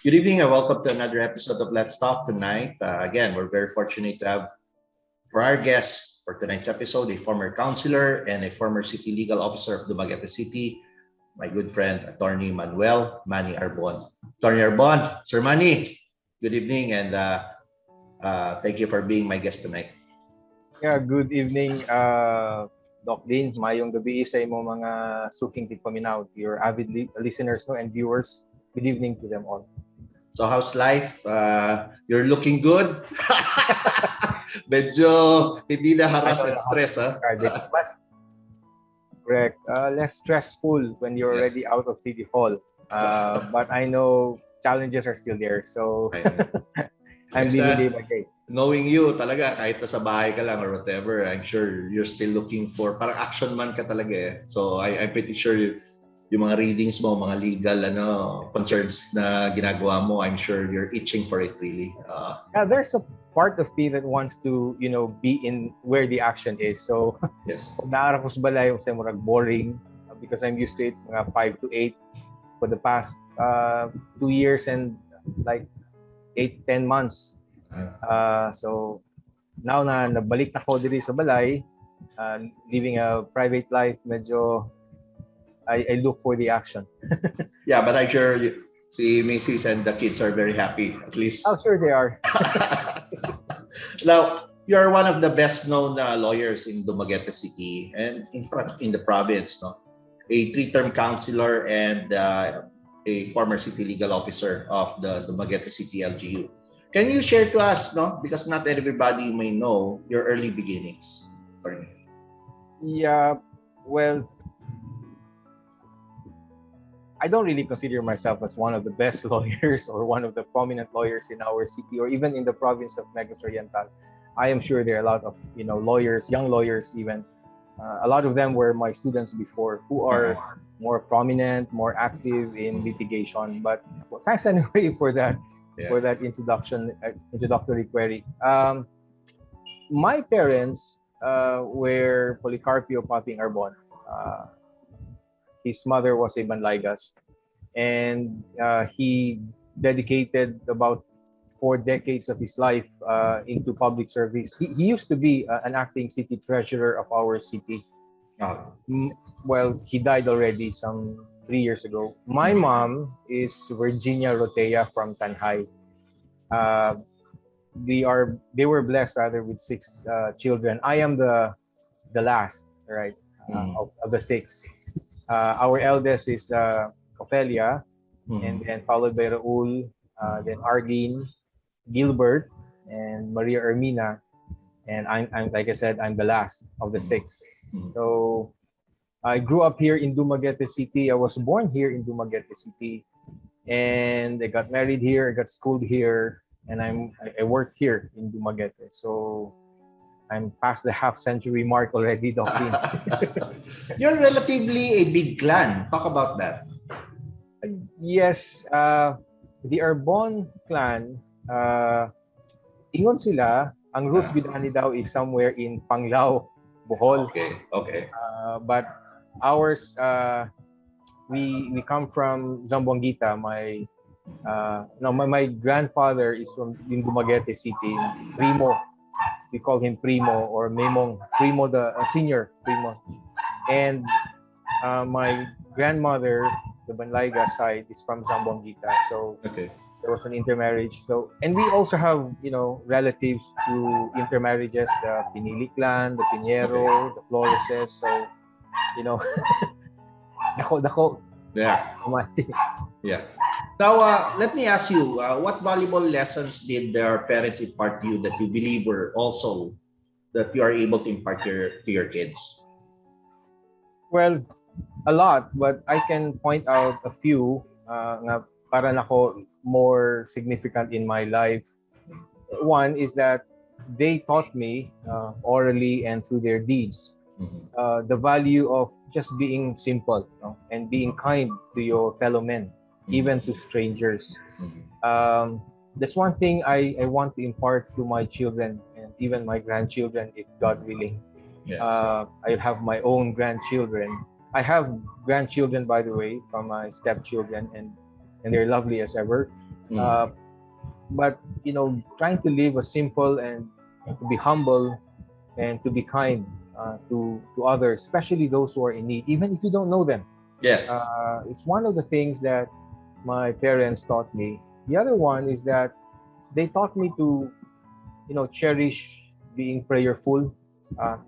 Good evening and welcome to another episode of Let's Talk tonight. Again, we're very fortunate to have for our guest for tonight's episode a former councilor and a former city legal officer of Dumaguete City, my good friend, Attorney Manuel Manny Arbon. Attorney Arbon, Sir Manny, good evening and thank you for being my guest tonight. Yeah, good evening, Dok Din. Mayong gabi sa imong mga suking tigpaminaw, your avid listeners no and viewers. Good evening to them all. So how's life? You're looking good? Medyo hindi na harass and stress, ha? Correct. Less stressful when you're already out of City Hall. But I know challenges are still there. So I'm living day by day. Knowing you talaga, kahit sa bahay ka lang or whatever, I'm sure you're still looking for, parang action man ka talaga eh. So I'm pretty sure yung mga readings mo, mga legal concerns na ginagawa mo, I'm sure you're itching for it really. Yeah, there's a part of me that wants to, be in where the action is. So, yes. Kung naara ko sa balay, kasi murag boring because I'm used to it mga 5 to 8 for the past 2 years and like 8-10 months. So now na nabalik na ko diri sa balay, living a private life, medyo I look for the action. Yeah, but I'm sure si Macy's and the kids are very happy, at least. Oh, sure they are. Now, you're one of the best-known lawyers in Dumaguete City and in the province, no? A 3-term councilor and a former city legal officer of the Dumaguete City LGU. Can you share to us, no? Because not everybody may know your early beginnings. Yeah, well, I don't really consider myself as one of the best lawyers or one of the prominent lawyers in our city or even in the province of Negros Oriental. I am sure there are a lot of lawyers, young lawyers even. A lot of them were my students before who are more prominent, more active in litigation. But thanks anyway for that introductory query. My parents were Policarpio Paping Arbon. His mother was a Banlaygas, and he dedicated about 4 decades of his life into public service. He used to be an acting city treasurer of our city. Well, he died already some 3 years ago. My mom is Virginia Rotea from Tanhay. They were blessed rather with 6 children. I am the last, right, of the 6. Our eldest is Ophelia, and then followed by Raul, then Argene, Gilbert, and Maria Ermina, and I'm like I said, I'm the last of the 6. So I grew up here in Dumaguete City. I was born here in Dumaguete City, and I got married here. I got schooled here, and I worked here in Dumaguete. So I'm past the half-century mark already, Dok Din. You're relatively a big clan. Talk about that. Yes, the Arbon clan, ingon sila, ang roots bidani daw is somewhere in Panglao, Bohol. Okay. But ours, we come from Zamboanguita. My grandfather is from Dumaguete City, Primo. We call him Primo or Memong. Primo, the senior Primo. And my grandmother, the Banlayga side, is from Zamboanguita. So there was an intermarriage. So, and we also have, relatives to intermarriages, the Pinili clan, the Pinheiro, the Floreses. So, dako. Yeah. Yeah. Now, let me ask you, what valuable lessons did their parents impart to you that you believe were also that you are able to impart to your kids? Well, a lot, but I can point out a few nga para nako more significant in my life. One is that they taught me orally and through their deeds the value of just being simple, and being kind to your fellow men, even to strangers. That's one thing I want to impart to my children and even my grandchildren, if God willing. Yes. I'll have my own grandchildren. I have grandchildren, by the way, from my stepchildren, and they're lovely as ever. Uh, but trying to live a simple and to be humble and to be kind to others, especially those who are in need, even if you don't know them. Yes. It's one of the things that my parents taught me. The other one is that they taught me to, cherish being prayerful.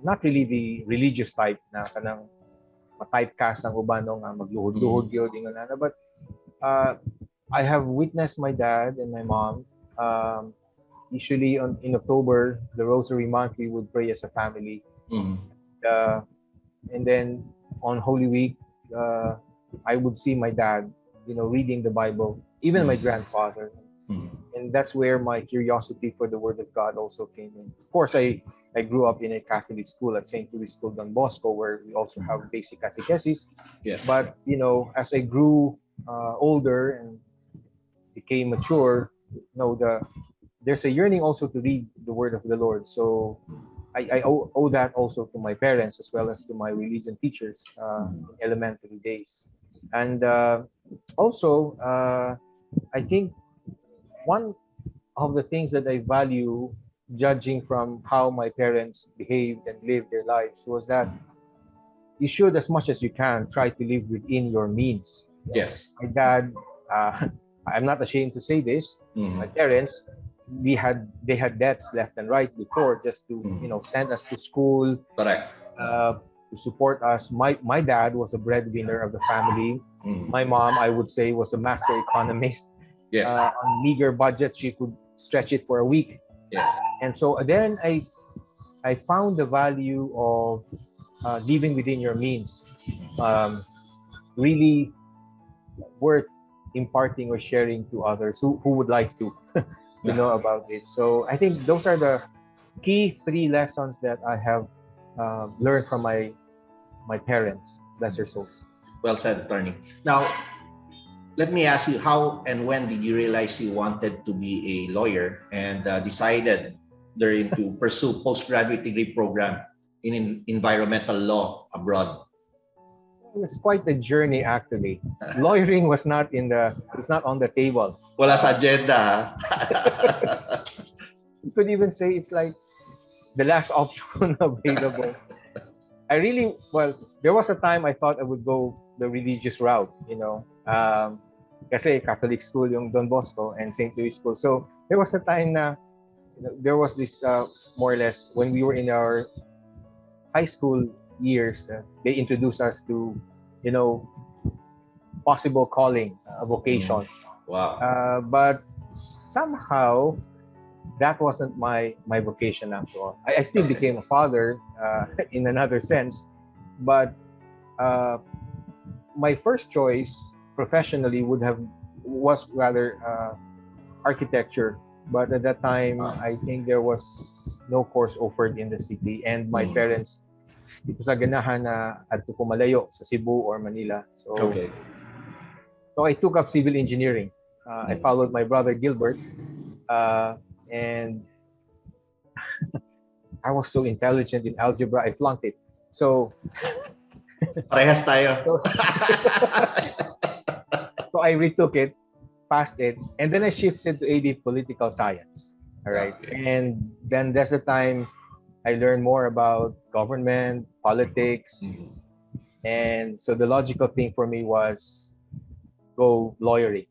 Not really the religious type na kanang ma-typecast ang uban nga magluhod-luhod gyud ingon ana, but I have witnessed my dad and my mom. Usually in October, the Rosary Month, we would pray as a family. And then on Holy Week, I would see my dad, reading the Bible, even my grandfather. And that's where my curiosity for the Word of God also came in. Of course, I grew up in a Catholic school at St. Louis School, Don Bosco, where we also have basic catechesis. Yes. But, as I grew older and became mature, there's a yearning also to read the Word of the Lord. So I owe that also to my parents as well as to my religion teachers in elementary days. And also, I think one of the things that I value, judging from how my parents behaved and lived their lives, was that you should, as much as you can, try to live within your means. Yes. My dad, I'm not ashamed to say this, my parents, they had debts left and right before, just to send us to school. Correct. To support us. My dad was a breadwinner of the family. My mom, I would say, was a master economist. Yes. On meager budget, she could stretch it for a week. Yes. And so then I found the value of living within your means, really worth imparting or sharing to others who would like to know about it. So I think those are the key 3 lessons that I have learned from my parents. Bless their souls. Well said, attorney. Now, let me ask you, how and when did you realize you wanted to be a lawyer and decided therein to pursue postgraduate degree program in environmental law abroad? It's quite a journey, actually. Lawyering was not on the table. Wala sa agenda. You could even say it's like the last option available. There was a time I thought I would go the religious route, kasi Catholic school yung Don Bosco and St. Louis School. So there was a time na there was this more or less when we were in our high school years, they introduced us to, possible calling, a vocation. Wow. But somehow that wasn't my vocation after all. I still became a father in another sense, but my first choice professionally was rather architecture. But at that time, I think there was no course offered in the city, and my parents, ito sa ganahan na adto ko malayo sa Cebu or Manila. So I took up civil engineering. I followed my brother Gilbert, and I was so intelligent in algebra, I flunked it. So parehas tayo. So I retook it, passed it, and then I shifted to AD political science. All right. Okay. And then there's a time I learned more about government, politics. And so the logical thing for me was go lawyering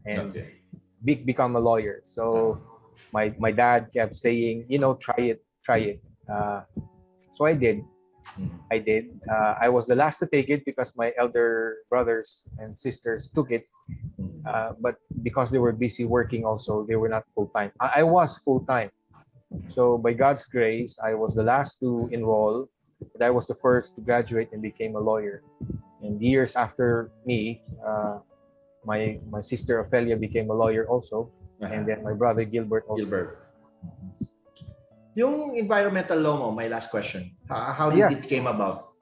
and become a lawyer. So my dad kept saying, try it. So I did. I was the last to take it because my elder brothers and sisters took it. But because they were busy working also, they were not full-time. I was full-time. So by God's grace, I was the last to enroll, but I was the first to graduate and became a lawyer. And years after me, my sister Ophelia became a lawyer also. And then my brother Gilbert also. Yung environmental law mo, my last question. How did it came about?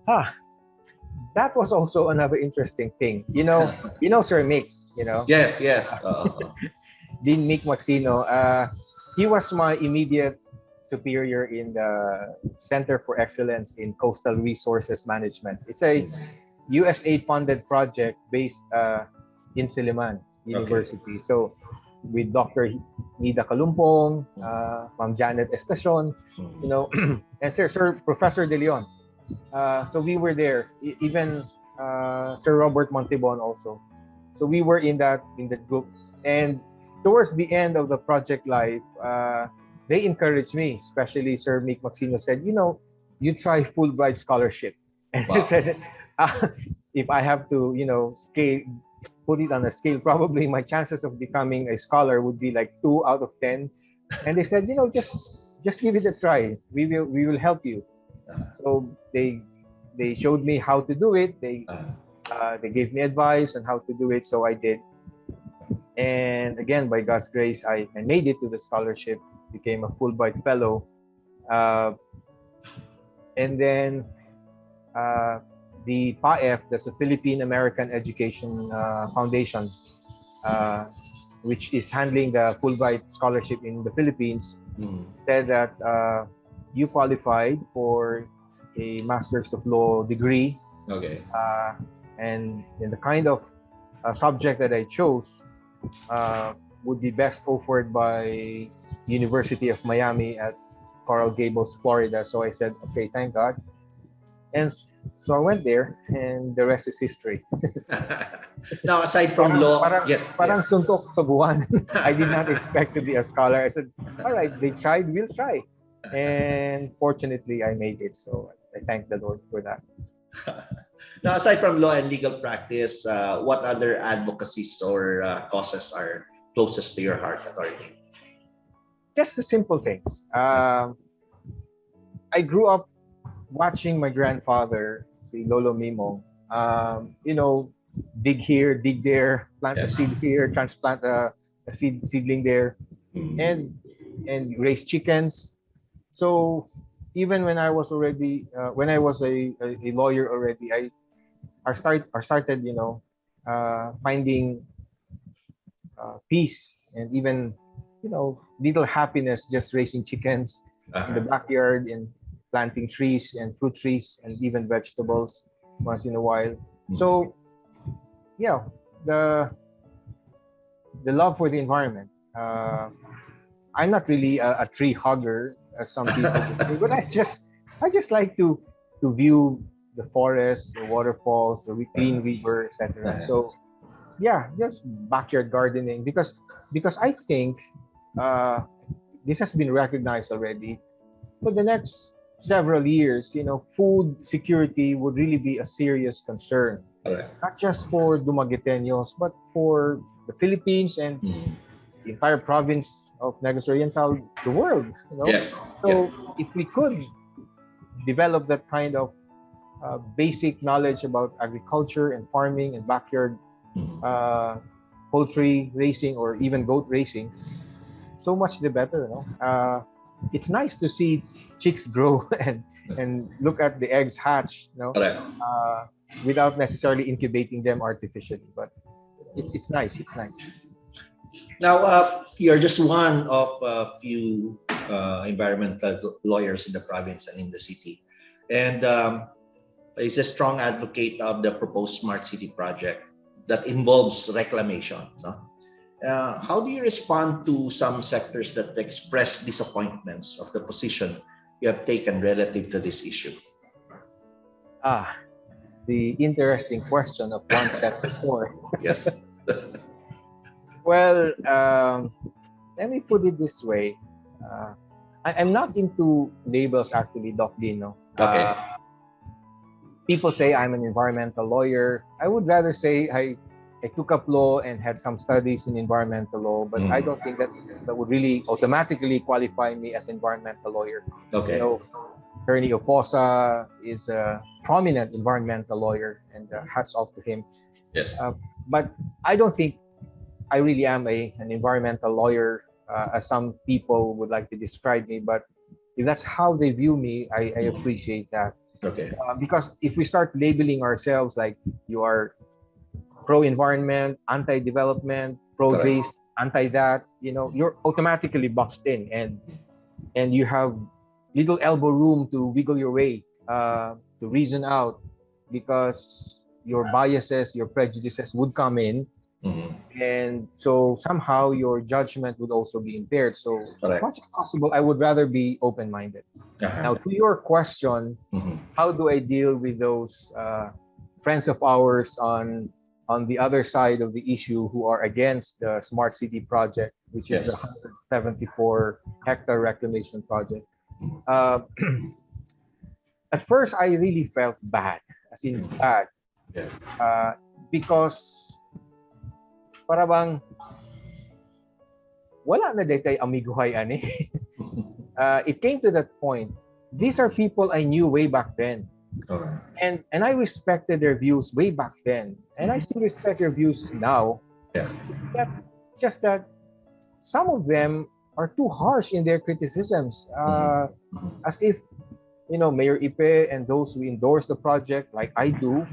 That was also another interesting thing. Sir Mick, Yes. Dean Mick Maxino. He was my immediate superior in the Center for Excellence in Coastal Resources Management. It's a USAID funded project based in Silliman. University. So with Dr. Nida Kalumpong, Ma'am Janet Estacion, and Sir Professor De Leon. So we were there. Even Sir Robert Montebon also. So we were in that group. And towards the end of the project life, they encouraged me, especially Sir Mick Maxino said, you try Fulbright scholarship. And he said, if I have to, put it on a scale, probably my chances of becoming a scholar would be like 2 out of 10. And they said, just give it a try. We will help you. So they showed me how to do it. They gave me advice on how to do it. So I did. And again, by God's grace, I made it to the scholarship, became a Fulbright fellow. And then the PAEF, that's the Philippine American Education Foundation, which is handling the Fulbright scholarship in the Philippines, said that you qualified for a Master's of Law degree. Okay. And the kind of subject that I chose would be best offered by University of Miami at Coral Gables, Florida. So I said, okay, thank God. And so I went there, and the rest is history. Now, aside from law, parang suntok sa buwan. I did not expect to be a scholar. I said, all right, they tried, we'll try. And fortunately, I made it. So I thank the Lord for that. Now, aside from law and legal practice, what other advocacies or causes are closest to your heart, attorney? Just the simple things. I grew up watching my grandfather, si Lolo Mimo, dig here, dig there, plant a seed here, transplant a seedling there, and raise chickens. So even when I was already, when I was a lawyer already, I started, finding peace and even, little happiness just raising chickens in the backyard and planting trees and fruit trees and even vegetables once in a while. So, the love for the environment. I'm not really a tree hugger, as some people would say, but I just like to view the forest, the waterfalls, the clean river, etc. So, just backyard gardening because I think this has been recognized already. For the next several years, food security would really be a serious concern, not just for Dumagueteños, but for the Philippines and the entire province of Negros Oriental, the world. If we could develop that kind of basic knowledge about agriculture and farming and backyard poultry raising or even goat raising, so much the better. It's nice to see chicks grow and look at the eggs hatch, without necessarily incubating them artificially. But it's nice. It's nice. Now, you're just one of a few environmental lawyers in the province and in the city, and is a strong advocate of the proposed smart city project that involves reclamation. How do you respond to some sectors that express disappointments of the position you have taken relative to this issue? The interesting question of one set before. Yes. Well, let me put it this way. I'm not into labels, actually, Dok Dinno. Okay. People say I'm an environmental lawyer. I would rather say I took up law and had some studies in environmental law, but I don't think that would really automatically qualify me as an environmental lawyer. Okay. Attorney Oposa is a prominent environmental lawyer, and hats off to him. Yes. But I don't think I really am an environmental lawyer, as some people would like to describe me. But if that's how they view me, I appreciate that. Okay. Because if we start labeling ourselves like you are pro-environment, anti-development, pro-this, anti-that, you're automatically boxed in, and you have little elbow room to wiggle your way, to reason out, because your biases, your prejudices would come in And so somehow your judgment would also be impaired. So as Correct. much as possible, I would rather be open-minded. Now, Uh-huh. to your question, how do I deal with those friends of ours on the other side of the issue who are against the smart city project, which is the Yes. 174 hectare reclamation project? Uh, at first, I really felt bad, as in bad, Yeah. uh, because para bang wala na detay amiguhay ani. It came to that point. These are people I knew way back then. Okay. And I respected their views way back then. And I still respect their views now. Yeah. That's just that some of them are too harsh in their criticisms. As if, Mayor Ipe and those who endorse the project, like I do,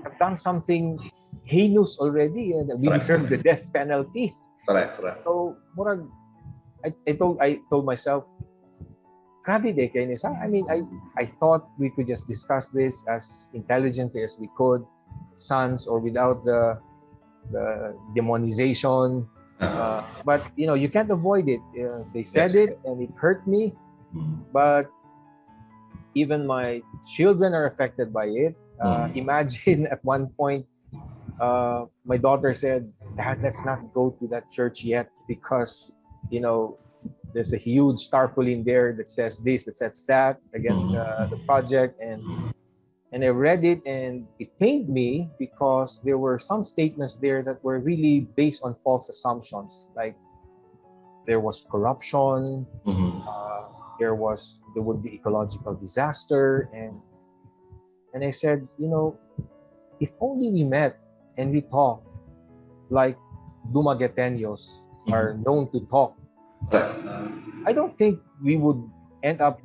have done something heinous already and we Correct. deserve the death penalty. Correct. Correct. So, murag, I told myself, grabe de kay nisa. I mean, I thought we could just discuss this as intelligently as we could, sans or without the demonization. But you can't avoid it. They said Yes. it, and it hurt me. But even my children are affected by it. Imagine at one point, my daughter said, "Dad, let's not go to that church yet because there's a huge tarpaulin there that says this, that says that against the project." And I read it and it pained me because there were some statements there that were really based on false assumptions. Like there was corruption, there would be ecological disaster, and I said, if only we met and we talked like Dumagueteños are known to talk. I don't think we would end up,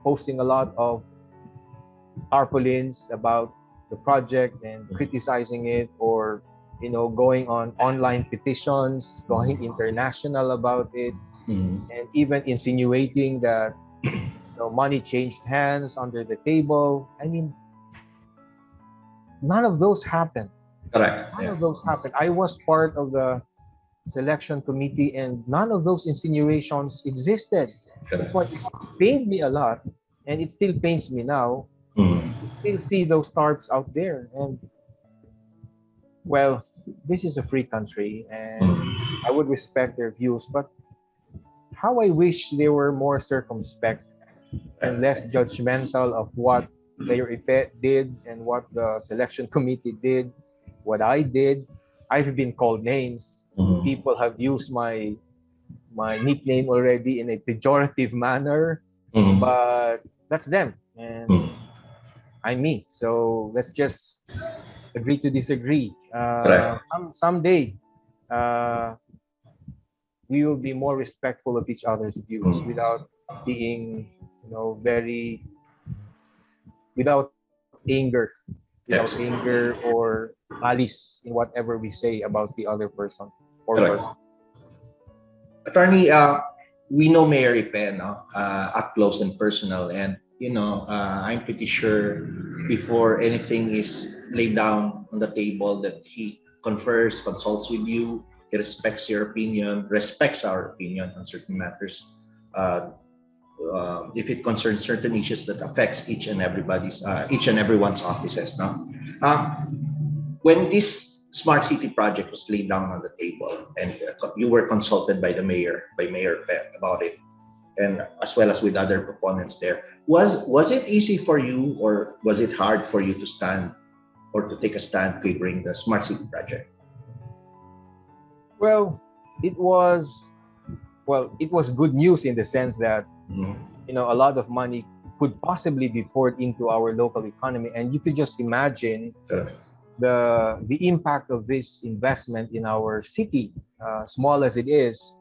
posting a lot of tarpaulins about the project and criticizing it, or going on online petitions, going international about it, and even insinuating that money changed hands under the table. I mean, none of those happened. Correct. None of those happened. I was part of the selection committee and none of those insinuations existed. That's why it pained me a lot, and it still pains me now. You still see those tarps out there, and well, this is a free country and I would respect their views, but how I wish they were more circumspect and less judgmental of what Mayor Ipe did and what the selection committee did, what I did. I've been called names. People have used my nickname already in a pejorative manner, but that's them and I'm me. So let's just agree to disagree. Someday, we will be more respectful of each other's views without being, very without anger or malice in whatever we say about the other person or person. Attorney, we know Mayor Ipe, no? Up close and personal, and I'm pretty sure before anything is laid down on the table that he confers, consults with you, he respects your opinion, respects our opinion on certain matters. If it concerns certain issues that affects each and everyone's offices, no? When this smart city project was laid down on the table and you were consulted by Mayor Pet about it, and as well as with other proponents there, was it easy for you or was it hard for you to stand or to take a stand favoring the smart city project? Well, it was good news in the sense that a lot of money could possibly be poured into our local economy, and you could just imagine the impact of this investment in our city, small as it is,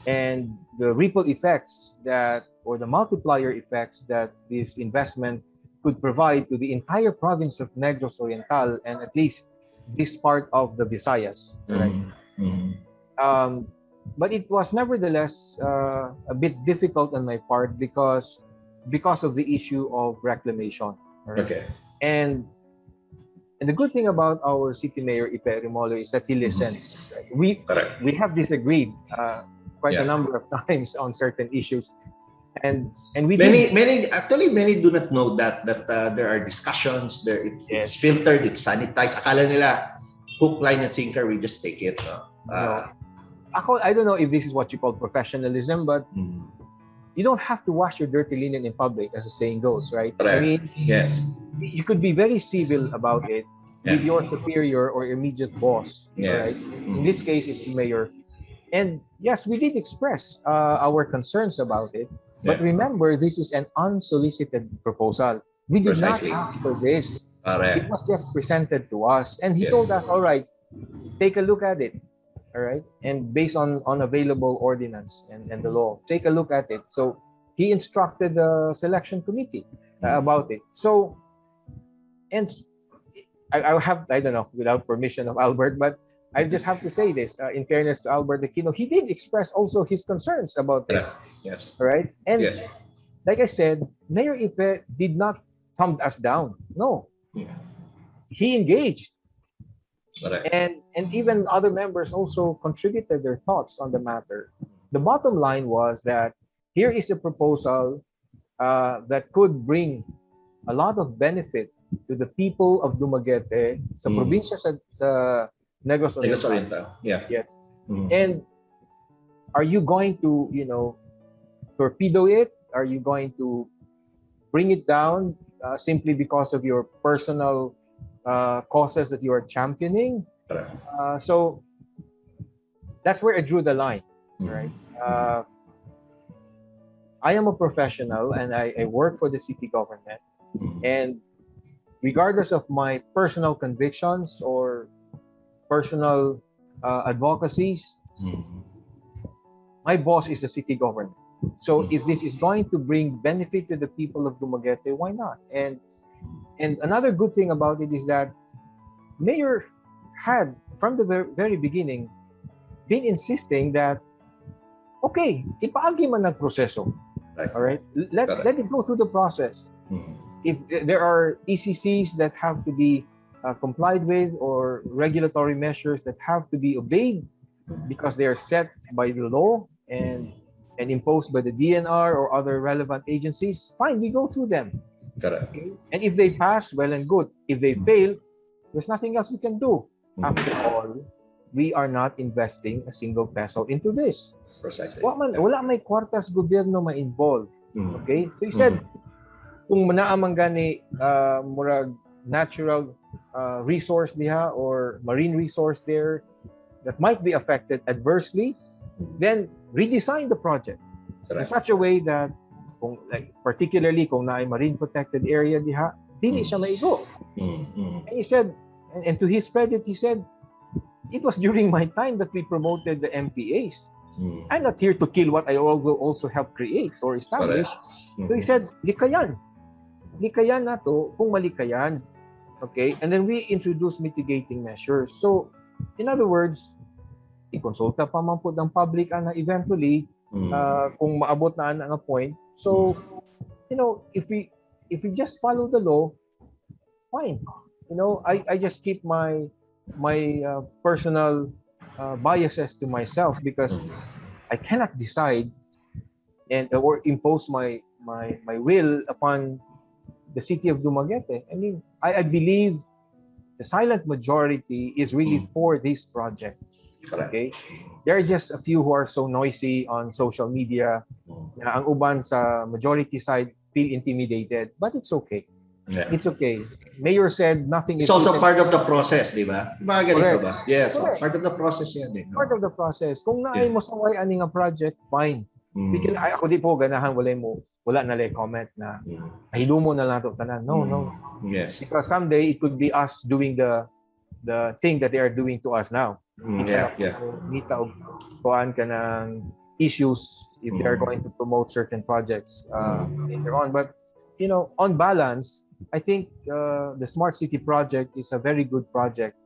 and the ripple effects or the multiplier effects that this investment could provide to the entire province of Negros Oriental and at least this part of the Visayas, right? But it was nevertheless a bit difficult on my part because of the issue of reclamation. Right? Okay. And And the good thing about our city mayor Ipe Rimolo is that he listened. Right? We have disagreed quite a number of times on certain issues, and we many do not know that there are discussions there. It's filtered, it's sanitized. Akala nila hook, line, and sinker. We just take it. No. I don't know if this is what you call professionalism, but you don't have to wash your dirty linen in public, as the saying goes, right? Correct. I mean, you could be very civil about it with your superior or immediate boss, right? In this case, it's the mayor. And yes, we did express our concerns about it. But remember, this is an unsolicited proposal. We did not ask for this. It was just presented to us. And he told us, all right, take a look at it. All right. And based on available ordinance and the law, take a look at it. So he instructed the selection committee about it. So, and I don't know, without permission of Albert, but I just have to say this, in fairness to Albert Aquino, he did express also his concerns about this. Yes. All right. And like I said, Mayor Ipe did not thumb us down. No. He engaged. And even other members also contributed their thoughts on the matter. The bottom line was that here is a proposal that could bring a lot of benefit to the people of Dumaguete, sa probinsya sa Negros Oriental. Yes. And are you going to, torpedo it? Are you going to bring it down simply because of your personal causes that you are championing? So that's where I drew the line, right? I am a professional and I work for the city government, and regardless of my personal convictions or personal advocacies, my boss is the city government. So if this is going to bring benefit to the people of Dumaguete, why not? And another good thing about it is that Mayor had, from the very beginning, been insisting that, okay, ipaagi man ang proseso. All right? Let it go through the process. If there are ECCs that have to be complied with or regulatory measures that have to be obeyed because they are set by the law and imposed by the DNR or other relevant agencies, fine, we go through them. Okay? And if they pass, well and good. If they fail, there's nothing else we can do. After all, we are not investing a single peso into this. Precisely. Wala may kwartas gobyerno ma-involve. Okay? So he said, kung naamang gani murag natural resource diha or marine resource there that might be affected adversely, then redesign the project in such a way that, particularly kung naay marine protected area diha, dili siya maigo. And he said, and to his credit, he said, it was during my time that we promoted the MPAs. I'm not here to kill what I also helped create or establish. So he said, likayan. Likayan na to kung malikayan. Okay? And then we introduced mitigating measures. So, in other words, i-consulta pa man po ng public na eventually kung maabot na ang point. So, if we just follow the law, fine. I just keep my personal biases to myself because I cannot decide or impose my will upon the city of Dumaguete. I mean, I believe the silent majority is really for this project. Okay? There are just a few who are so noisy on social media na ang uban sa majority side feel intimidated, but it's okay. Yeah. It's okay. Mayor said nothing is... It's also part of the process, di ba? Mga ganito ba? Yes, part of the process yan. Part of the process. Kung naay mo saway ani nga project, fine. Ako di po ganahan wala na lay comment na hilumo na lang ito tanan. No. Yes. Because someday it could be us doing the thing that they are doing to us now. Mita og kuan ka ng issues if they are going to promote certain projects later on. But on balance, I think the Smart City project is a very good project,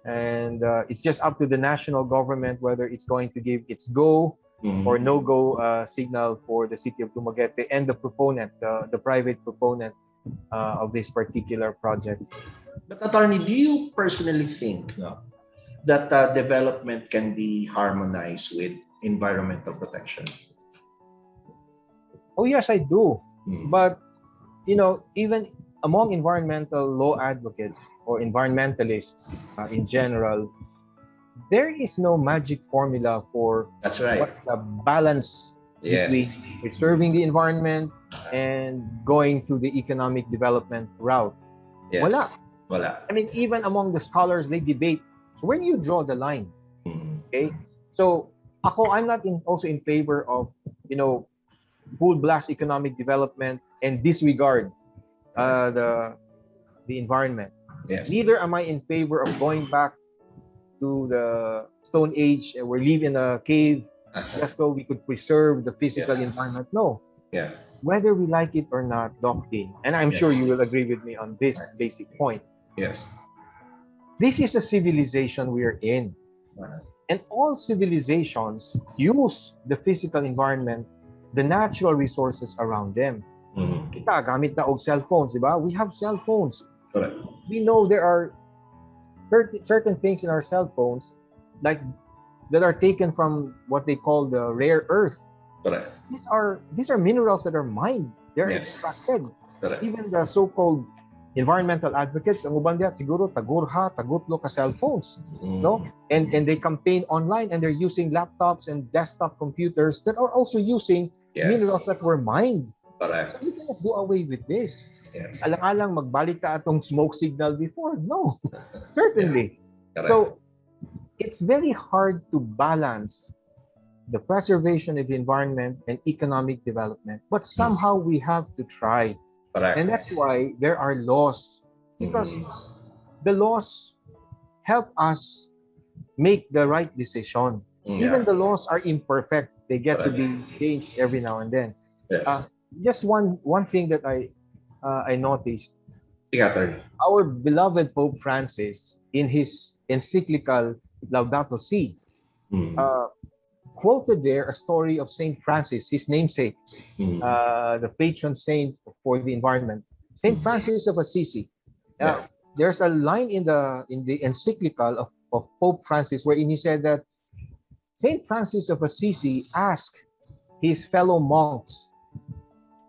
and it's just up to the national government whether it's going to give its go or no-go signal for the city of Dumaguete and the proponent, the private proponent, of this particular project. But attorney, do you personally think, no, that development can be harmonized with environmental protection? Oh yes, I do. Mm. But even among environmental law advocates or environmentalists in general, there is no magic formula for That's right. what's the balance between Yes. preserving the environment and going through the economic development route. Yes. Wala. Wala. I mean, even among the scholars, they debate. So where do you draw the line? Mm. Okay. So I'm not also in favor of, full blast economic development and disregard the environment. Yes. Neither am I in favor of going back to the Stone Age and we live in a cave just so we could preserve the physical environment. No. Yeah. Whether we like it or not, Dok Din, and I'm sure you will agree with me on this basic point. Yes. This is a civilization we are in. And all civilizations use the physical environment, the natural resources around them. Kita, gamit na og cell phones, di ba? We have cell phones. Correct. We know there are certain things in our cell phones like that are taken from what they call the rare earth. Correct. These are minerals that are mined. They're extracted. Correct. Even the so-called environmental advocates, ang uban diya siguro tagurha, tagutlo ka cell phones, no? And they campaign online and they're using laptops and desktop computers that are also using minerals that were mined. Correct. So you cannot do away with this. Yes. Alang-alang magbalik ka atong smoke signal before. No, certainly. So it's very hard to balance the preservation of the environment and economic development. But somehow we have to try. Correct. And that's why there are laws. Because the laws help us make the right decision. Even the laws are imperfect. They get to be changed every now and then. Yes. Just one thing that I noticed. Yeah, our beloved Pope Francis, in his encyclical Laudato Si, quoted there a story of Saint Francis, his namesake, the patron saint for the environment, Saint Francis of Assisi. There's a line in the encyclical of Pope Francis wherein he said that Saint Francis of Assisi asked his fellow monks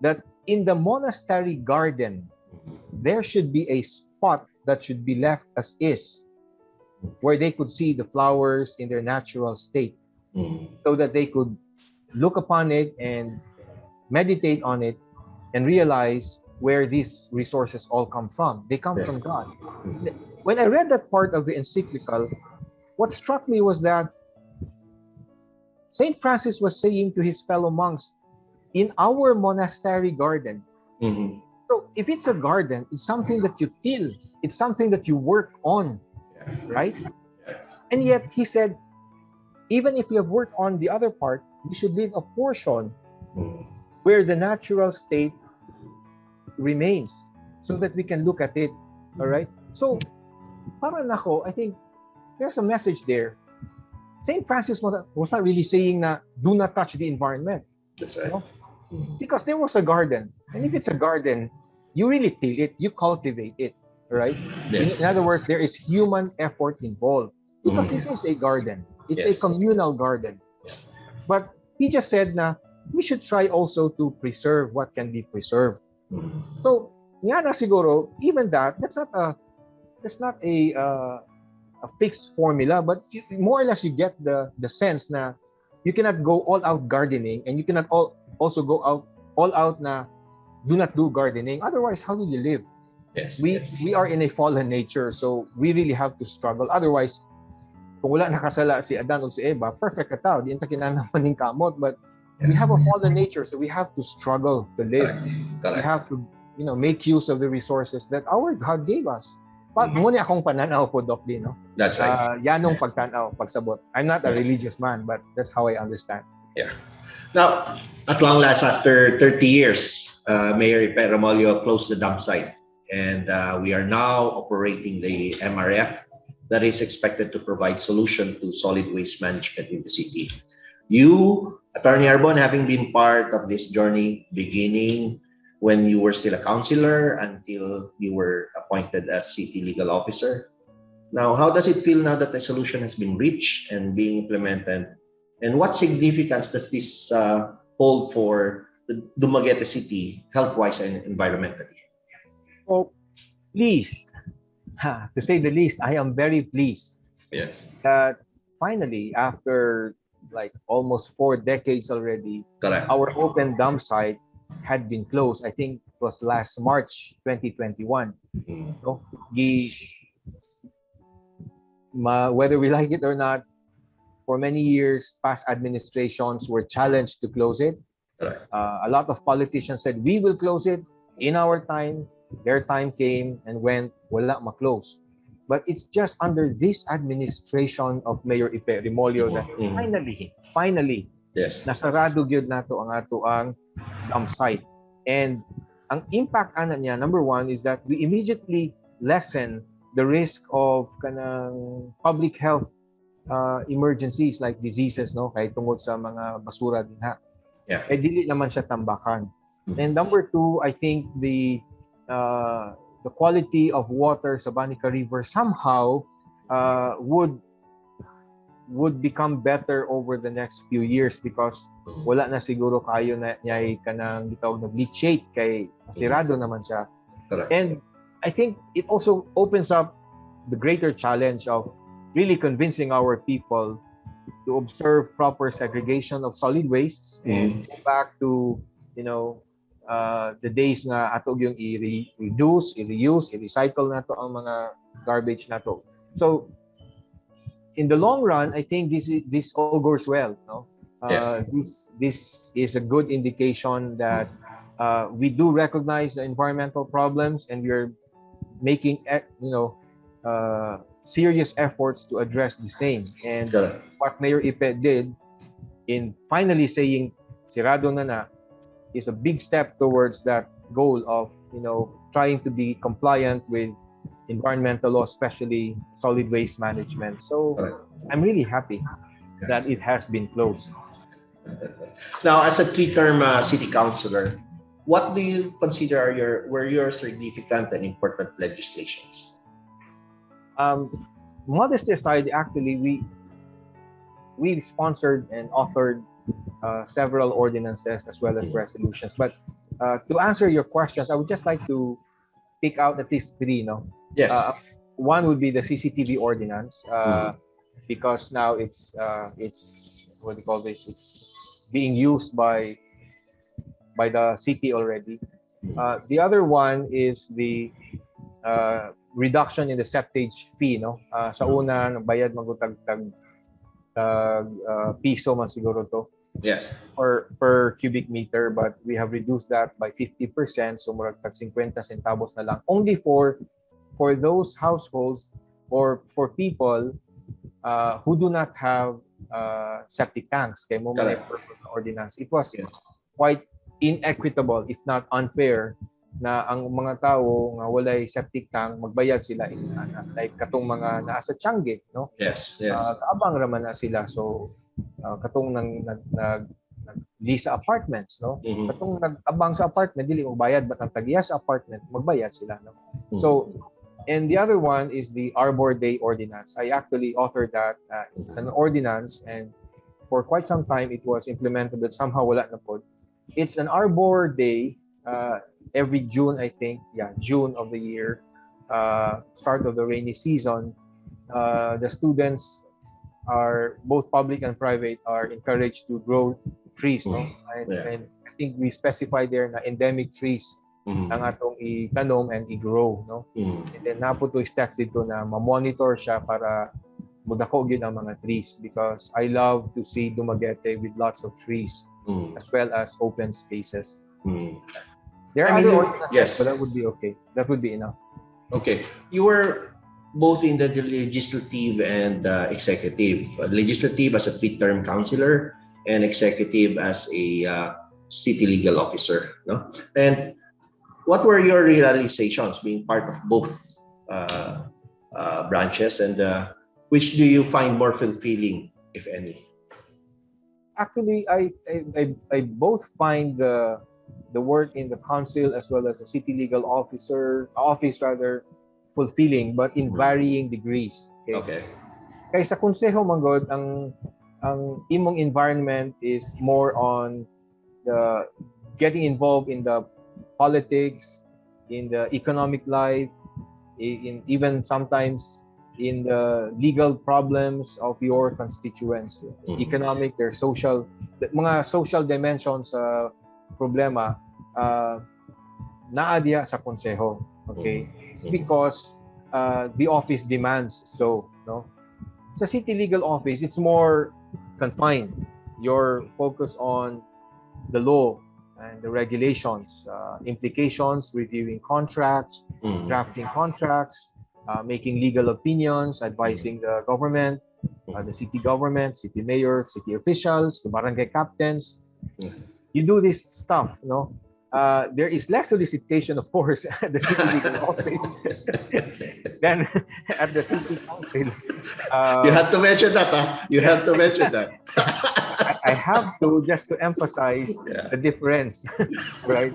that in the monastery garden there should be a spot that should be left as is, where they could see the flowers in their natural state, so that they could look upon it and meditate on it and realize where these resources all come from. They come from God. When I read that part of the encyclical, what struck me was that Saint Francis was saying to his fellow monks, in our monastery garden, so if it's a garden, it's something that you till, it's something that you work on, right? And yet he said, even if you have worked on the other part, you should leave a portion where the natural state remains so that we can look at it. All right? So, para nako, I think there's a message there. St. Francis was not really saying na do not touch the environment. That's right. Because there was a garden. And if it's a garden, you really till it, you cultivate it. Right? Yes. In other words, there is human effort involved. Because it is a garden. It's a communal garden. But he just said na we should try also to preserve what can be preserved. So, nga na siguro, even that's not a fixed formula, but more or less you get the sense na you cannot go all out gardening and you cannot also go all out na do not do gardening. Otherwise, how will you live? Yes. We are in a fallen nature, so we really have to struggle. Otherwise, kung wala nakasala si Adan o si Eva, perfect ka tao, di enta kinahanglan ning kamot, but we have a fallen nature, so we have to struggle to live. Correct. We have to, make use of the resources that our God gave us. Muna akong pananaw po, Dok Dinno. That's right. Yanong pagtanaw, pagsabot. I'm not a religious man, but that's how I understand. Yeah. Now, at long last, after 30 years, Mayor Peramolio closed the dump site, and we are now operating the MRF that is expected to provide solution to solid waste management in the city. You, Attorney Arbon, having been part of this journey beginning when you were still a councillor until you were appointed as city legal officer. Now, how does it feel now that the solution has been reached and being implemented? And what significance does this hold for the Dumaguete City, health-wise and environmentally? So pleased, to say the least, I am very pleased Yes. that finally, after like almost 4 decades already, Correct. our open dump site had been closed. I think it was last March 2021. So, whether we like it or not, for many years, past administrations were challenged to close it. Correct. A lot of politicians said, we will close it in our time. Their time came and went, wala ma-close. But it's just under this administration of Mayor Ipe Remolio that finally, yes, nasarado gyud nato ang ato ang dump site. And ang impact ana niya, number one, is that we immediately lessen the risk of kanang public health emergencies like diseases, no, kay tungod sa mga basura dinha. Yeah. Eh dili naman siya tambakan. And number two, I think the quality of water sa Banica River somehow would become better over the next few years because wala na siguro kayo na nyay kanang gitawag na leachate kay masirado naman siya. Correct. And I think it also opens up the greater challenge of really convincing our people to observe proper segregation of solid wastes and go back to, the days nga ato yung i-reduce, i-reuse, i-recycle nato ang mga garbage nato. So in the long run, I think this all goes well, no? Yes. This is a good indication that we do recognize the environmental problems and we're making serious efforts to address the same. And what Mayor Ipe did in finally saying sirado na is a big step towards that goal of trying to be compliant with environmental law, especially solid waste management. So I'm really happy that it has been closed. Now, as a 3-term city councilor, what do you consider were your significant and important legislations? Modesty aside, actually, we sponsored and authored several ordinances as well as resolutions. But to answer your questions, I would just like to pick out at least 3. No. Yes. One would be the CCTV ordinance because now it's what do you call this? It's being used by the city already. The other one is the reduction in the septage fee, no? Sa una bayad magutag piso man siguro to. Yes. Per cubic meter, but we have reduced that by 50%, so murag tag 50 centavos na lang. Only for those households or for people who do not have septic tanks. Kay mo man purpose sa ordinance. It was quite inequitable, if not unfair, na ang mga tao nga walay septic tank magbayad sila like katong mga naa sa Tiangge, no? Yes. Kaabang raman na sila, so katong nag-lease sa apartments, no? Katong nag-abang sa apartment dili mo bayad, but ang tagiya sa apartment magbayad sila, no? So, and the other one is the Arbor Day ordinance. I actually authored that. It's an ordinance, and for quite some time it was implemented, but somehow wala na po. It's an Arbor Day every June, I think. Yeah, June of the year, start of the rainy season. The students are both public and private are encouraged to grow trees, no? And I think we specify there na endemic trees ang atong itanom and i-grow, no? And then napo to steps dito na ma-monitor siya para mudako gyud ang mga trees, because I love to see Dumaguete with lots of trees as well as open spaces. There are other ordinances, but that would be okay. That would be enough. Okay. You were both in the legislative and executive. Legislative as a 3-term councilor and executive as a city legal officer. No? And what were your realizations being part of both branches, and which do you find more fulfilling, if any? Actually, I both find the the work in the council as well as the city legal office rather, fulfilling but in varying degrees. Okay. Okay. Kaya sa konseho manggod ang imong environment is more on the getting involved in the politics, in the economic life, in even sometimes in the legal problems of your constituents. Economic, their social, mga social dimensions sa problema naa diya sa konseho. Okay? It's because the office demands so, no? Sa city legal office, it's more confined. You're focused on the law and the regulations, implications, reviewing contracts, drafting contracts, making legal opinions, advising the government, the city government, city mayor, city officials, the barangay captains. You do this stuff, no? There is less solicitation, of course, at the city legal office than at the city council. You have to mention that, huh? You have to mention that. I have to, just to emphasize the difference, right?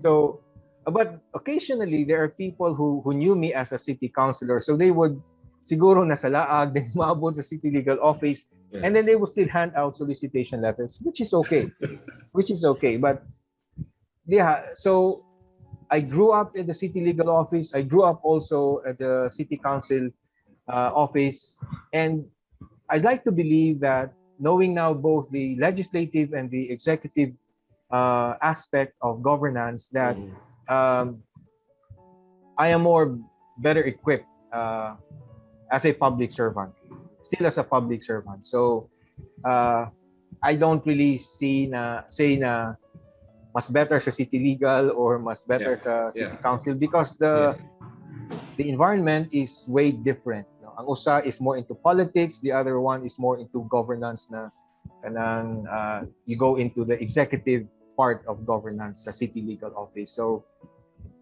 So, but occasionally there are people who knew me as a city councilor, so they would siguro nasa laag, then maabot sa city legal office, and then they would still hand out solicitation letters, which is okay, But yeah, so I grew up in the city legal office. I grew up also at the city council office, and I'd like to believe that knowing now both the legislative and the executive aspect of governance, that I am better equipped as a public servant, still as a public servant. So I don't really say na mas better sa city legal or mas better sa city council, because the environment is way different. Ang usa is more into politics, the other one is more into governance na kanang you go into the executive part of governance sa city legal office. So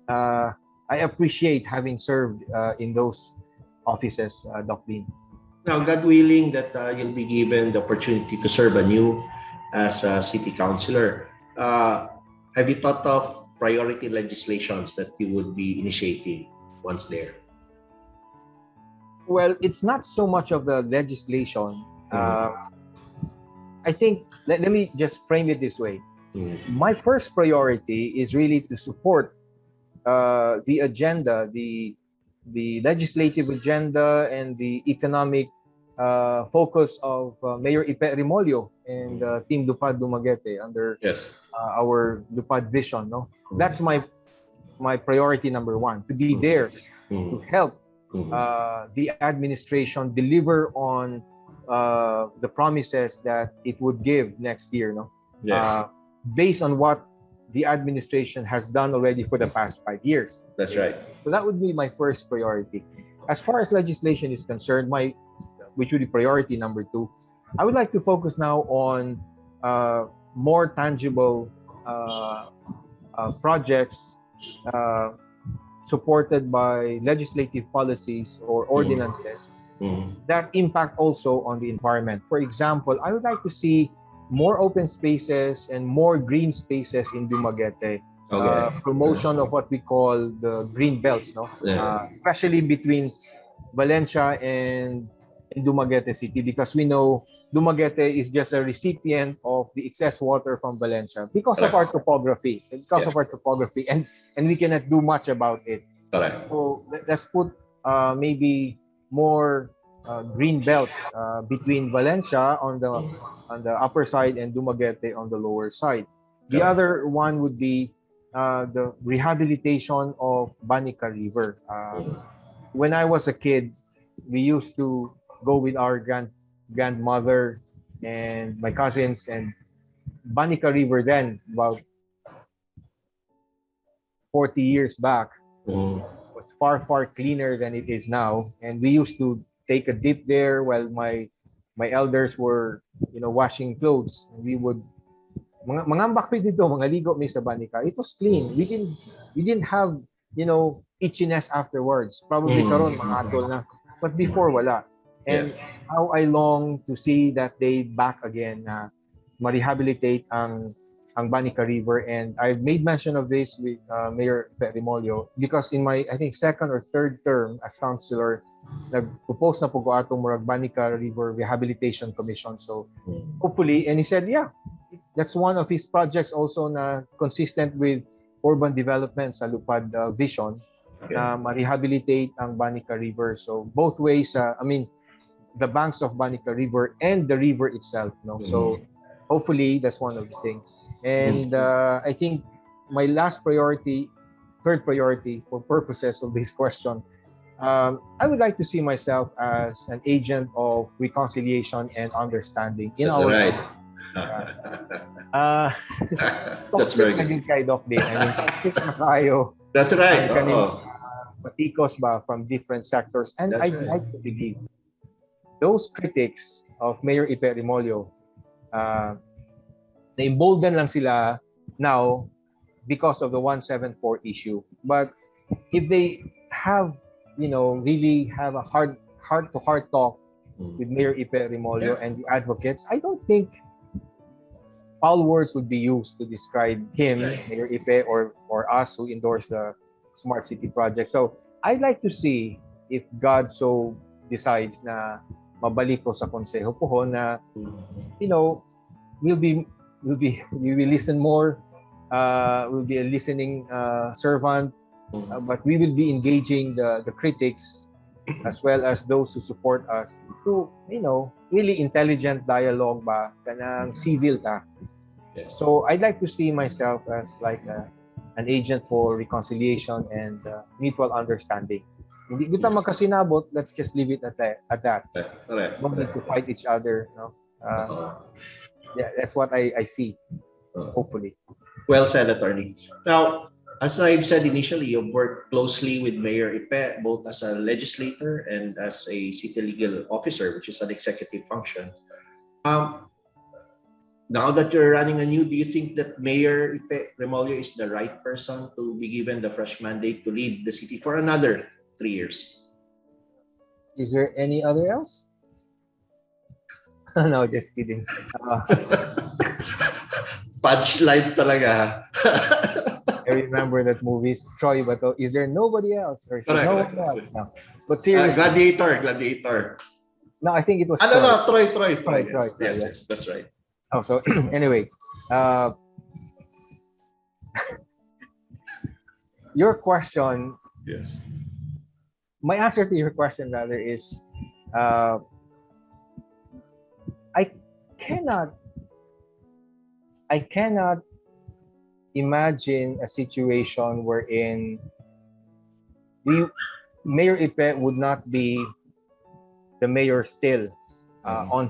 I appreciate having served in those offices, Dok Dinno. Now, God willing that you'll be given the opportunity to serve anew as a city councilor. Have you thought of priority legislations that you would be initiating once there? Well, it's not so much of the legislation. I think, let me just frame it this way. My first priority is really to support the agenda, the legislative agenda and the economic focus of Mayor Ipe Rimolyo and Team Lupad Dumaguete under our Lupad vision. No, that's my priority number one, to be there to help the administration deliver on the promises that it would give next year. No, based on what the administration has done already for the past 5 years. That's right. So that would be my first priority. As far as legislation is concerned, which would be priority number two, I would like to focus now on more tangible projects supported by legislative policies or ordinances that impact also on the environment. For example, I would like to see more open spaces and more green spaces in Dumaguete. Promotion of what we call the green belts, no? Especially between Valencia and Dumaguete City, because we know Dumaguete is just a recipient of the excess water from Valencia because of our topography, and we cannot do much about it. So let's put maybe more green belts between Valencia on the upper side and Dumaguete on the lower side. The other one would be the rehabilitation of Banica River. When I was a kid, we used to go with our grandmother and my cousins, and Banica River then, about 40 years back, was far cleaner than it is now. And we used to take a dip there while my elders were, washing clothes. And we would mangambak dito, mga ligo mi sa Banica. It was clean. We didn't have, itchiness afterwards. Probably karon mga atol na. But before wala. And how I long to see that day back again na ma-rehabilitate ang ang Banica River. And I've made mention of this with Mayor Perimolio because in my, I think, second or third term as councilor, nag-propose na po ko atong murag Banica River Rehabilitation Commission. So hopefully, and he said, yeah, that's one of his projects also na consistent with urban development sa Lupad vision na ma-rehabilitate ang Banica River. So both ways, I mean, the banks of Banica River and the river itself. No? So hopefully that's one of the things. And I think my last priority, third priority for purposes of this question, I would like to see myself as an agent of reconciliation and understanding in That's our right. That's very good. Kay Dok Din. I mean, toxic na kayo. That's right. Patikos ba from different sectors. And I'd like to believe those critics of Mayor Ipe Remolyo, na-embolden lang sila now because of the 174 issue. But if they have, really have a heart-to-heart talk with Mayor Ipe Remolyo and the advocates, I don't think foul words would be used to describe him, Mayor Ipe, or us who endorse the Smart City project. So I'd like to see if God so decides na mabalik ko sa konseho po na, we will listen more, we'll be a listening servant, but we will be engaging the critics as well as those who support us to, really intelligent dialogue ba, kanang civil ta. Yes. So I'd like to see myself as like an agent for reconciliation and mutual understanding. Hindi kita magkasinabot, let's just leave it at that. Correct. Don't need to fight each other. Yeah, that's what I see, hopefully. Well said, Attorney. Now, as I've said initially, you've worked closely with Mayor Ipe, both as a legislator and as a city legal officer, which is an executive function. Now that you're running anew, do you think that Mayor Ipe Remolyo is the right person to be given the fresh mandate to lead the city for another 3 years? Is there any other else? No, just kidding. Punchline talaga. I remember that movie, Troy Bato. Is there nobody else? Or is there no one else? No. But seriously. Gladiator. No, I think it was Troy. Yes, that's right. Oh, so anyway, your question. Yes. My answer to your question rather is, I cannot imagine a situation wherein Mayor Ipe would not be the mayor still on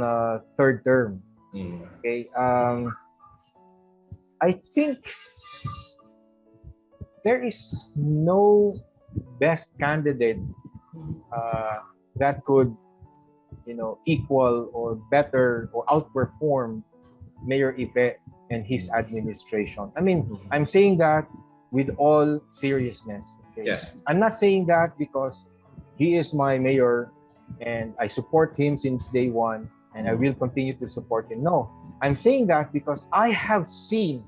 a third term. Okay. I think there is no best candidate that could, equal or better or outperform Mayor Ipe and his administration. I mean, I'm saying that with all seriousness. Okay? Yes. I'm not saying that because he is my mayor and I support him since day one and I will continue to support him. No, I'm saying that because I have seen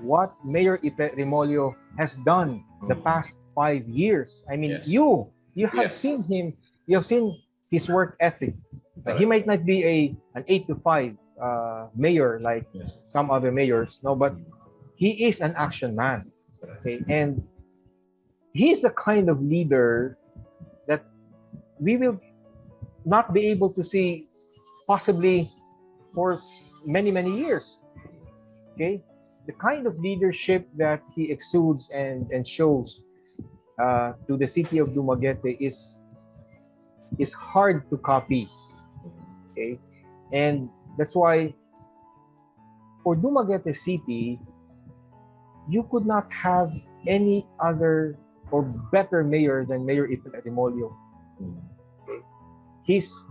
what Mayor Ipe Remolyo has done the past 5 years. I mean, you have seen him, you have seen his work ethic. He might not be an 8 to 5 mayor like some other mayors, no, but he is an action man. Okay, and he's the kind of leader that we will not be able to see possibly for many years. Okay, the kind of leadership that he exudes and shows to the city of Dumaguete is hard to copy. Okay, and that's why for Dumaguete City, you could not have any other or better mayor than Mayor Ipe Remolyo. Okay. His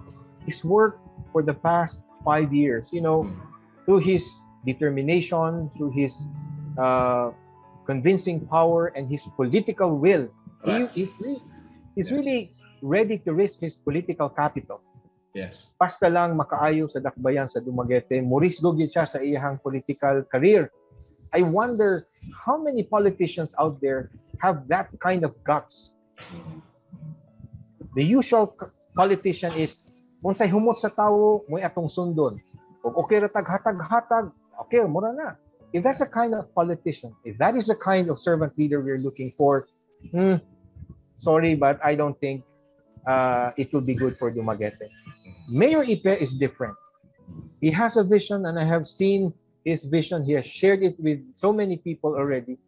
work for the past 5 years, through his determination, through his convincing power and his political will, he's really ready to risk his political capital. Yes. Basta lang makaayo sa dakbayan sa Dumaguete, murisgo gyud siya sa iyang political career. I wonder how many politicians out there have that kind of guts. The usual politician is unsay humot sa tawo mo'y atong sundon. Ug okay ra tag-hatag-hatag, okay, mura na. If that's the kind of politician, if that is the kind of servant leader we're looking for, sorry, but I don't think it will be good for Dumaguete. Mayor Ipe is different. He has a vision, and I have seen his vision. He has shared it with so many people already,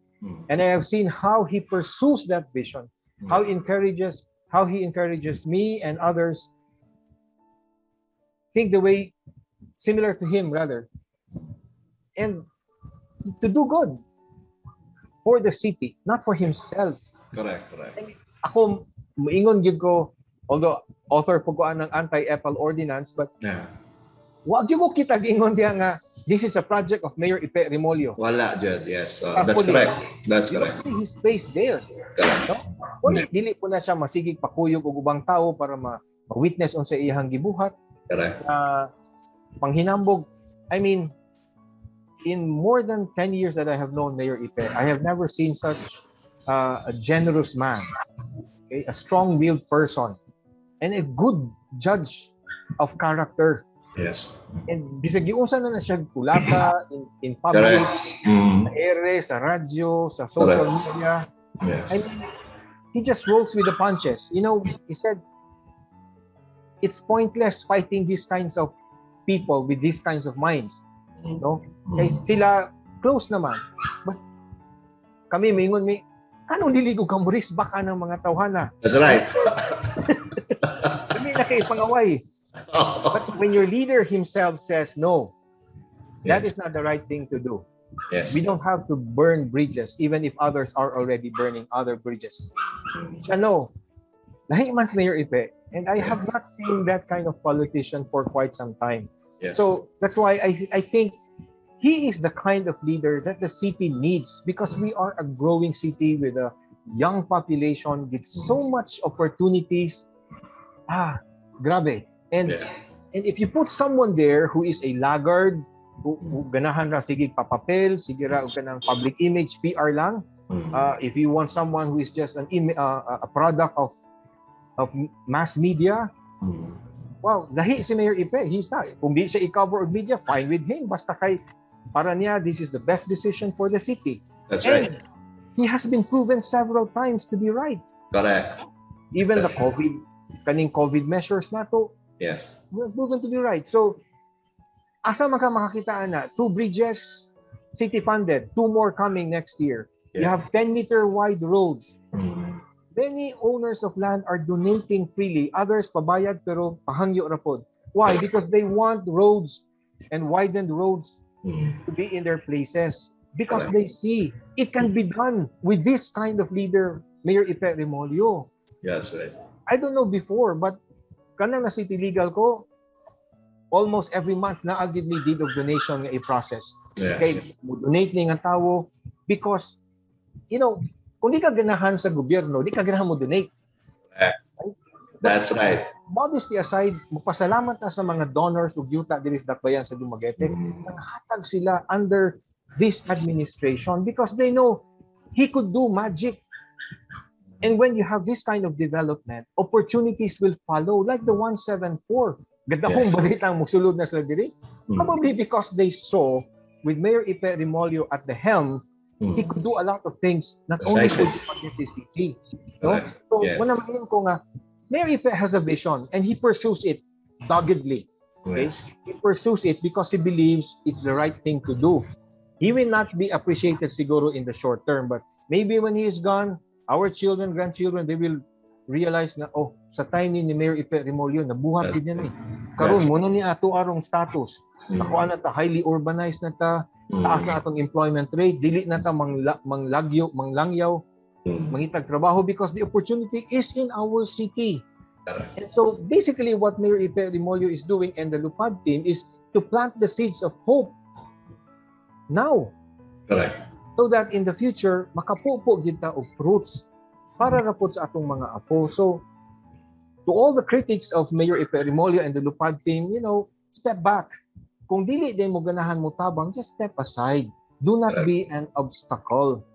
and I have seen how he pursues that vision, how he encourages me and others think the way similar to him, rather, and to do good for the city, not for himself. Correct. Ako, moingon gyud ko, although author po ko ng anti-EPAL ordinance, but wag gyud ko kita giingon diha nga this is a project of Mayor Ipe Remolyo. Wala jud, yes. That's correct. That's correct. You don't see his face there. Correct. No? Wala, dili po na siya masigig pakuyog og ubang tao para ma-witness unsa iyang gibuhat. Correct. Panghinambog, I mean, in more than 10 years that I have known Mayor Ipe, I have never seen such a generous man, okay? A strong-willed person, and a good judge of character. Yes. And bisag giunsa na siya kulata in public, sa ere, sa radyo, sa social media. Yes. I mean, he just rolls with the punches. You know, he said, it's pointless fighting these kinds of people with these kinds of minds. No? Kaya sila close naman. But kami mingon kanong diligo ka muris baka ng mga tawhana. That's right. Kami na kay pangaway. But when your leader himself says no, that is not the right thing to do. Yes. We don't have to burn bridges even if others are already burning other bridges. Siya no. Lahi man si Mayor Ipe, and I have not seen that kind of politician for quite some time. Yes. So that's why I think he is the kind of leader that the city needs, because we are a growing city with a young population with so much opportunities. Grabe. And if you put someone there who is a laggard, who ganahan ra sige papapel, sige ra og kanang public image, PR lang. If you want someone who is just a product of mass media, wow, lahi si Mayor Ipe. He's not. Kung di siya i-cover og media, fine with him. Basta kay para niya, this is the best decision for the city. That's and right. He has been proven several times to be right. Correct. Even the COVID measures na to, yes, were proven to be right. So, asa makakitaan na? 2 bridges, city funded. 2 more coming next year. You have 10-meter wide roads. Many owners of land are donating freely. Others pabayad pero pahangyo ra pod. Why? Because they want roads and widened roads to be in their places. Because they see it can be done with this kind of leader, Mayor Ipe Remolyo. Yes, right. I don't know before, but kanang na city legal ko, almost every month naagid me deed of donation nga i-process. Yes. Okay, donate ni nga tawo because kung di ka ganahan sa gobyerno, di ka ganahan mo donate. That's right. Modesty aside, magpasalamat na sa mga donors ug yuta diri sa dakbayan sa Dumaguete. Nanghatag sila under this administration because they know he could do magic. And when you have this kind of development, opportunities will follow like the 174. Gadahong balitang musulod na sila diri. Probably because they saw with Mayor Ipe Remolyo at the helm, he could do a lot of things, not only for the Dumaguete City. No? So, manaman ko nga, Mayor Ipe has a vision and he pursues it doggedly. Okay? Yes. He pursues it because he believes it's the right thing to do. He will not be appreciated siguro in the short term, but maybe when he is gone, our children, grandchildren, they will realize na, sa time ni Mayor Ipe Remolyo, nabuhat din yan eh. Karon mo ni ato arong status. Nakuha na ta, highly urbanized na ta, taas na atong employment rate, dili na ta manglangyaw, mangitag trabaho because the opportunity is in our city. And so basically what Mayor Ipe Remolyo is doing and the Lupad team is to plant the seeds of hope now. Correct. So that in the future, makapupo kita og fruits para rapod sa atong mga apo. So to all the critics of Mayor Ipe Remolyo and the Lupad team, step back. Kung dili din mo ganahan mo tabang, just step aside. Do not be an obstacle.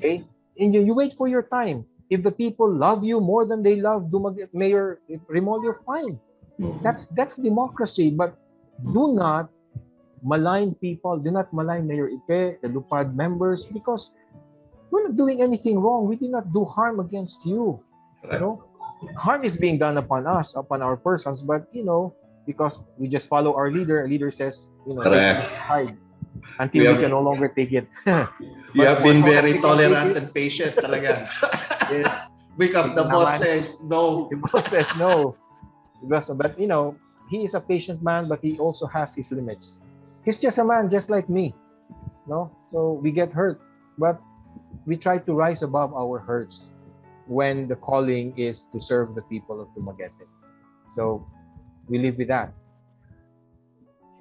Okay? And you wait for your time. If the people love you more than they love Mayor Remolyo, fine. That's democracy. But do not malign people. Do not malign Mayor Ipe, the Lupad members, because we're not doing anything wrong. We did not do harm against you. Harm is being done upon us, upon our persons, but because we just follow our leader says, take it aside until we can no longer take it. You have been very tolerant and patient talaga. Yes. Because the boss says no. The boss says no. But he is a patient man, but he also has his limits. He's just a man, just like me. No? So we get hurt, but we try to rise above our hurts when the calling is to serve the people of Dumaguete. So we live with that.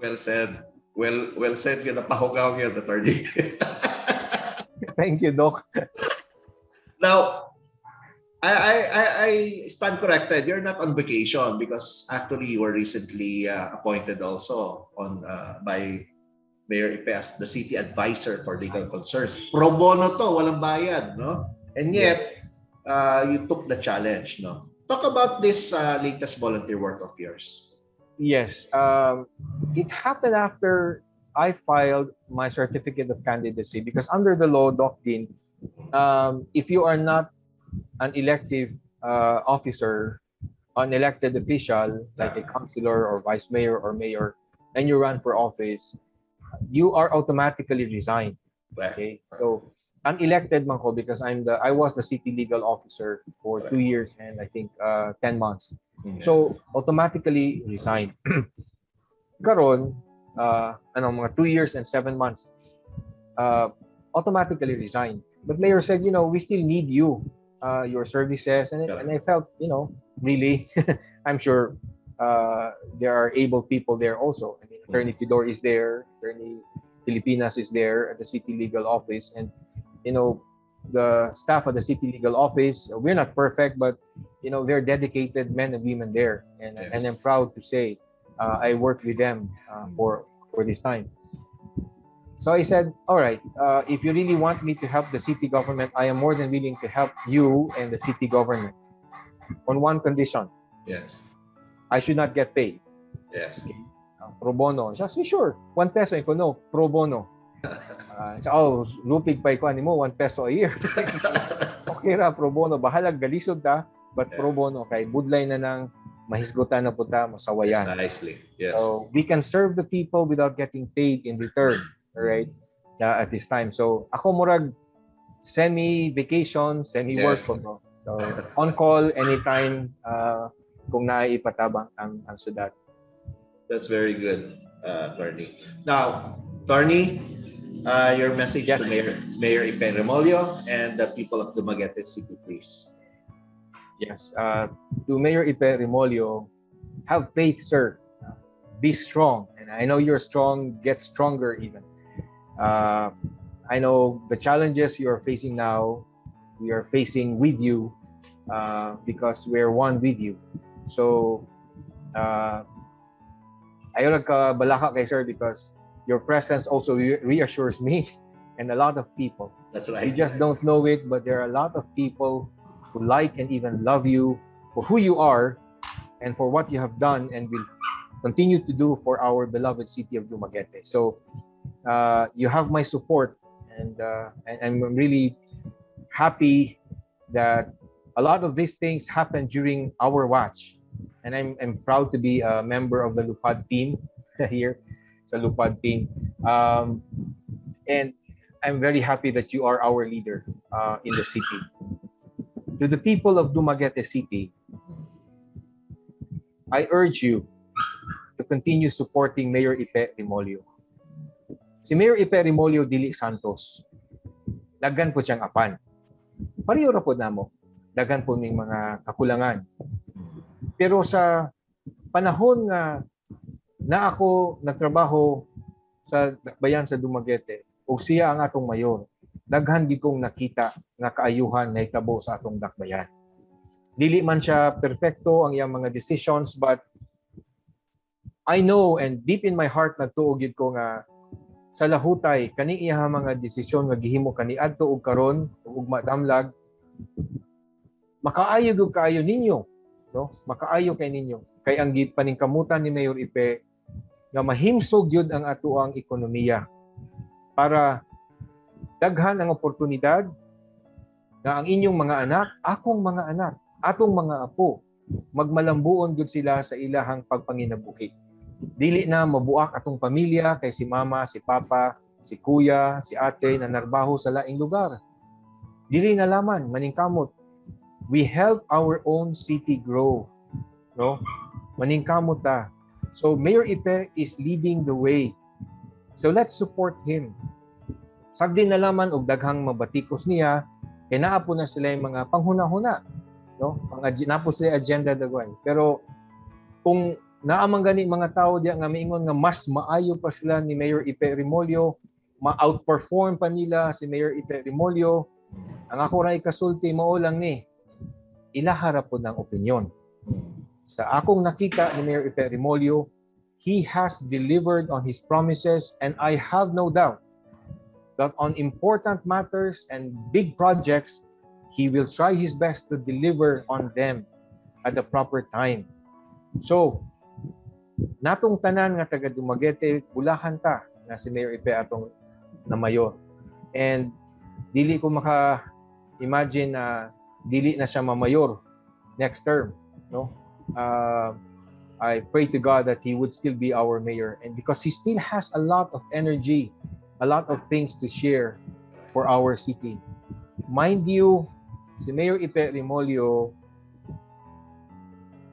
Well said. Well said. Yung napahugaw niya, attorney. Thank you, Doc. Now, I stand corrected. You're not on vacation because actually you were recently appointed also by Mayor Ipe as the city advisor for legal concerns. Pro bono to, walang bayad, no? And yet, you took the challenge, no? Talk about this latest volunteer work of yours. Yes. It happened after I filed my certificate of candidacy because under the law, Dok Dinno, if you are not an elective officer, an elected official, like a councilor or vice mayor or mayor, and you run for office, you are automatically resigned. Okay, so unelected man ko because I was the city legal officer for 2 years and I think 10 months. So automatically resigned. Karon, mga 2 years and 7 months, automatically resigned. But mayor said, we still need you, your services, and I felt, really, I'm sure there are able people there also. I mean, Attorney Pidor is there, Attorney Filipinas is there at the city legal office, and the staff at the city legal office, we're not perfect, but they're dedicated men and women there, and I'm proud to say I worked with them for this time. So I said, all right, if you really want me to help the city government, I am more than willing to help you and the city government on one condition. Yes. I should not get paid. Yes. Okay. Pro bono. Siya, sure, 1 peso. Ko, no, pro bono. Lupig pa ko mo, 1 peso a year. Okay ra, pro bono. Bahalag galisod ta, but pro bono. Kay budlay na ng mahisgutan na po ta, masawayan. Precisely. Yes. So we can serve the people without getting paid in return. Right? At this time. So ako murag semi-vacation, semi-work po. No? So on call anytime kung naipatabang ang sudat. That's very good, Attorney. Now, Attorney, your message to Mayor Ipe Remolyo and the people of Dumaguete City, please. Yes. To Mayor Ipe Remolyo, have faith, sir. Be strong. And I know you're strong, get stronger even. I know the challenges you are facing now, we are facing with you because we're one with you. So, ayaw nagkabalaka kay sir because your presence also reassures me and a lot of people. That's right. You just don't know it, but there are a lot of people who like and even love you for who you are and for what you have done and will continue to do for our beloved city of Dumaguete. So, you have my support, and I'm really happy that a lot of these things happened during our watch, and I'm proud to be a member of the Lupad team here. It's a Lupad team, and I'm very happy that you are our leader in the city. To the people of Dumaguete City, I urge you to continue supporting Mayor Ipe Remolyo. Si Mayor Ipe Remolyo Dili Santos, daghan po siyang apan. Pareho ra po namo, daghan po ning mga kakulangan. Pero sa panahon na ako nagtrabaho sa bayan sa Dumaguete, ug siya ang atong mayor, daghan gid kong nakita nga kaayuhan na hitabo sa atong dakbayan. Dili man siya perfecto ang iyang mga decisions, but I know and deep in my heart nagtuog yun ko nga sa lahutay kani iyang mga desisyon nga gihimo kaniadto og karon ug madamlag, makaayo gyud kaayo ninyo, no? Makaayo kay ninyo. Kay ang paningkamutan ni Mayor Ipe nga mahimsog gyud ang atoang ekonomiya para daghan ang oportunidad nga ang inyong mga anak, akong mga anak, atong mga apo, magmalambuon gyud sila sa ilahang pagpanginabuhi. Dili na mabuak atong pamilya kay si mama, si papa, si kuya, si ate na narbaho sa laing lugar. Dili na laman maningkamot. We help our own city grow, no? Maningkamot ta. So Mayor Ipe is leading the way. So let's support him. Sagdi na laman og daghang mabatikos niya kay naa po na sila yung mga panghuna-huna, no? Napo sila agenda dagway. Pero kung naamang gani mga tao diya nga miingon nga mas maayo pa sila ni Mayor Ipe Remolyo, ma-outperform pa nila si Mayor Ipe Remolyo, ang ako ra ikasulti mao lang ni ilahara po ng opinyon. Sa akong nakita ni Mayor Ipe Remolyo, he has delivered on his promises, and I have no doubt that on important matters and big projects, he will try his best to deliver on them at the proper time. So, natong tanan nga taga Dumaguete, bulahan ta na si Mayor Ipe atong na mayor. And dili ko maka-imagine na dili na siya mamayor next term, no? I pray to God that he would still be our mayor, and because he still has a lot of energy, a lot of things to share for our city. Mind you, si Mayor Ipe Remolyo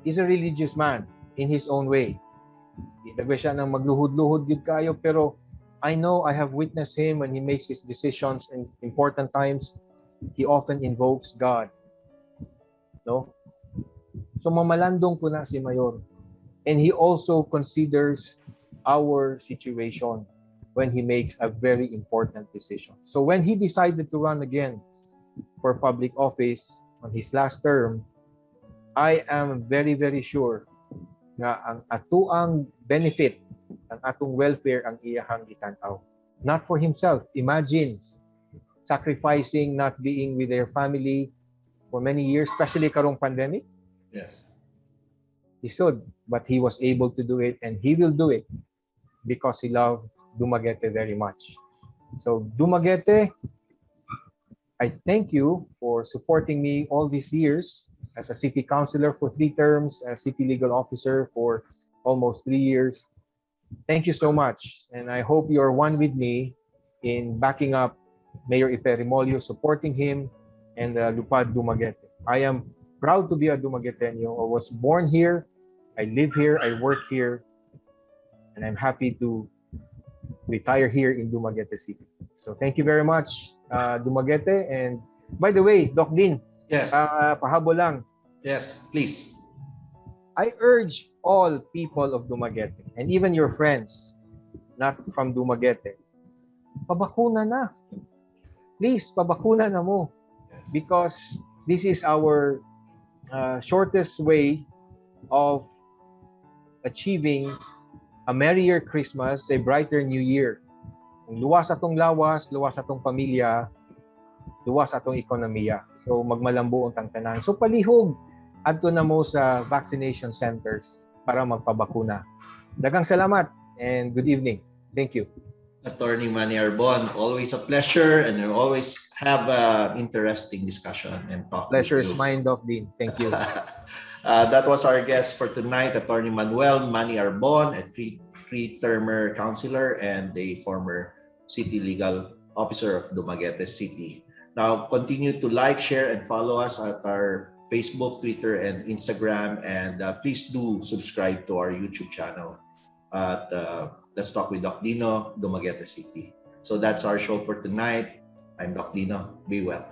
is a religious man in his own way. Dagway siya nang magluhod-luhod gid kayo, pero I know, I have witnessed him when he makes his decisions in important times. He often invokes God. No? So mamalandong po na si Mayor. And he also considers our situation when he makes a very important decision. So when he decided to run again for public office on his last term, I am very, very sure nga ang atuang benefit, ang atong welfare ang iyahang gitanaw. Not for himself. Imagine sacrificing not being with their family for many years, especially karong pandemic. Yes. He should, but he was able to do it, and he will do it because he loved Dumaguete very much. So Dumaguete, I thank you for supporting me all these years as a city councilor for 3 terms, a city legal officer for almost 3 years. Thank you so much, and I hope you are one with me in backing up Mayor Ipe Remolyo, supporting him, and Lupad Dumaguete. I am proud to be a Dumagueteño. I was born here, I live here, I work here, and I'm happy to retire here in Dumaguete City. So thank you very much, Dumaguete. And by the way, Dok Din, Yes. pahabol lang. Yes, please. I urge all people of Dumaguete, and even your friends not from Dumaguete, pabakuna na. Please, pabakuna na mo. Because this is our shortest way of achieving a merrier Christmas, a brighter New Year. Luwas atong lawas, luwas atong pamilya, luwas atong ekonomiya. So magmalambo ang tanan. So palihog adto na mo sa vaccination centers para magpabakuna. Daghang salamat and good evening. Thank you. Attorney Manny Arbon, always a pleasure, and you always have an interesting discussion and talk. Pleasure is mine, Dok Din. Thank you. That was our guest for tonight, Attorney Manuel Manny Arbon, a three-termer councilor and a former city legal officer of Dumaguete City. Now, continue to like, share, and follow us at our Facebook, Twitter, and Instagram. And please do subscribe to our YouTube channel at Let's Talk with Dok Dinno, Dumaguete City. So that's our show for tonight. I'm Dok Dinno. Be well.